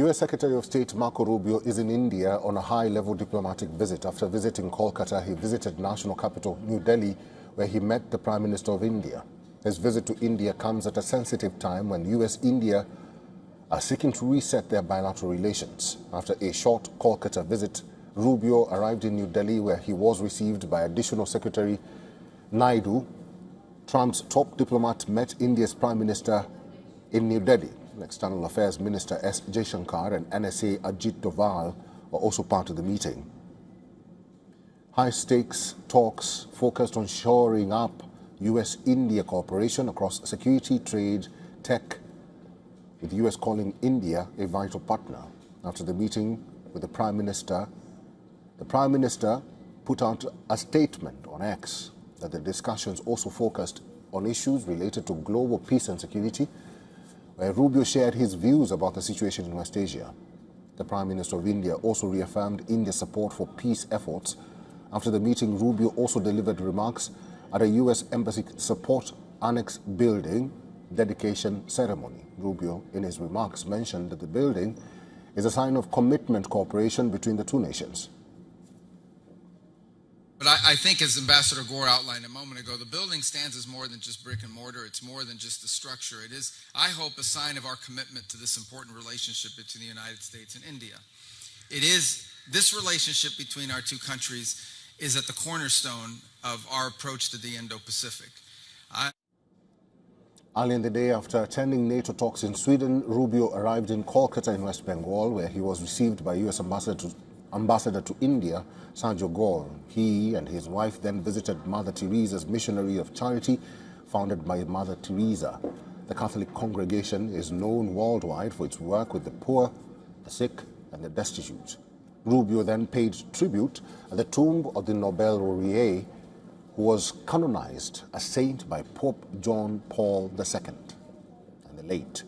U.S. Secretary of State Marco Rubio is in India on a high-level diplomatic visit. After visiting Kolkata, he visited national capital New Delhi, where he met the Prime Minister of India. His visit to India comes at a sensitive time when U.S.-India are seeking to reset their bilateral relations. After a short Kolkata visit, Rubio arrived in New Delhi, where he was received by Additional Secretary Naidu. Trump's top diplomat met India's Prime Minister in New Delhi. External Affairs Minister S. Jaishankar and NSA Ajit Doval were also part of the meeting. High-stakes talks focused on shoring up U.S.-India cooperation across security, trade, tech, with the U.S. calling India a vital partner. After the meeting with the Prime Minister put out a statement on X that the discussions also focused on issues related to global peace and security, where Rubio shared his views about the situation in West Asia. The Prime Minister of India also reaffirmed India's support for peace efforts. After the meeting, Rubio also delivered remarks at a U.S. Embassy Support Annex building dedication ceremony. Rubio, in his remarks, mentioned that the building is a sign of commitment cooperation between the two nations. But I think, as Ambassador Gore outlined a moment ago, the building stands as more than just brick and mortar. It's more than just the structure. It is, I hope, a sign of our commitment to this important relationship between the United States and India. It is, this relationship between our two countries is at the cornerstone of our approach to the Indo-Pacific. Early in the day, after attending NATO talks in Sweden, Rubio arrived in Kolkata in West Bengal, where he was received by U.S. Ambassador to India, Sergio Gol. He and his wife then visited Mother Teresa's Missionary of Charity, founded by Mother Teresa. The Catholic congregation is known worldwide for its work with the poor, the sick, and the destitute. Rubio then paid tribute at the tomb of the Nobel laureate, who was canonized a saint by Pope John Paul II and the late.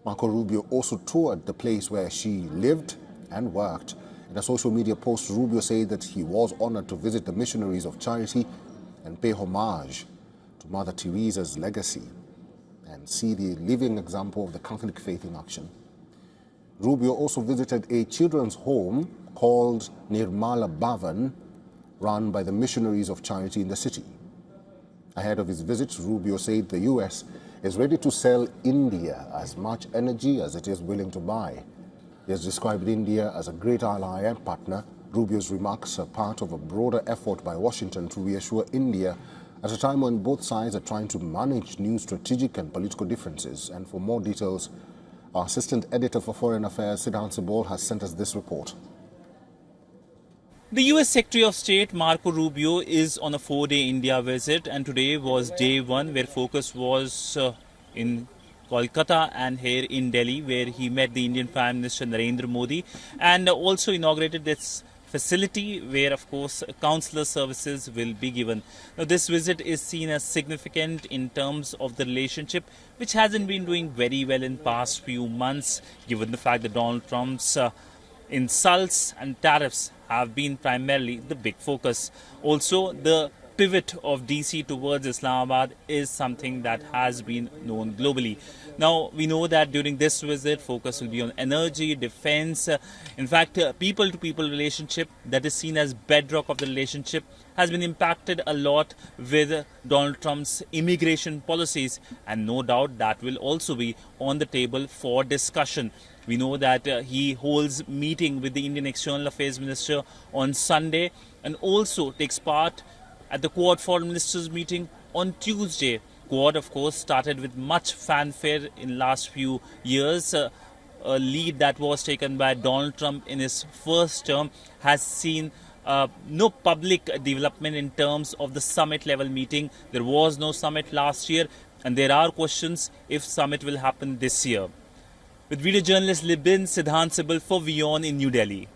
Marco Rubio also toured the place where she lived and worked. In a social media post, Rubio said that he was honored to visit the Missionaries of Charity and pay homage to Mother Teresa's legacy and see the living example of the Catholic faith in action. Rubio also visited a children's home called Nirmala Bhavan, run by the Missionaries of Charity in the city. Ahead of his visit, Rubio said the U.S. is ready to sell India as much energy as it is willing to buy. He has described India as a great ally and partner. Rubio's remarks are part of a broader effort by Washington to reassure India at a time when both sides are trying to manage new strategic and political differences. And for more details, our Assistant Editor for Foreign Affairs, Siddhant Subol, has sent us this report. The U.S. Secretary of State Marco Rubio is on a 4-day India visit, and today was day one, where focus was in Kolkata and here in Delhi, where he met the Indian Prime Minister Narendra Modi and also inaugurated this facility where, of course, consular services will be given. Now, this visit is seen as significant in terms of the relationship, which hasn't been doing very well in past few months, given the fact that Donald Trump's insults and tariffs have been primarily the big focus. Also, the pivot of DC towards Islamabad is something that has been known globally. Now, we know that during this visit, focus will be on energy, defense. In fact, people-to-people relationship that is seen as bedrock of the relationship has been impacted a lot with Donald Trump's immigration policies, and no doubt that will also be on the table for discussion. We know that he holds meeting with the Indian External Affairs Minister on Sunday and also takes part at the Quad Foreign Ministers meeting on Tuesday. Quad, of course, started with much fanfare in last few years. A lead that was taken by Donald Trump in his first term has seen no public development in terms of the summit level meeting. There was no summit last year, and there are questions if summit will happen this year. With video journalist Libin, Siddhant Subal for WION in New Delhi.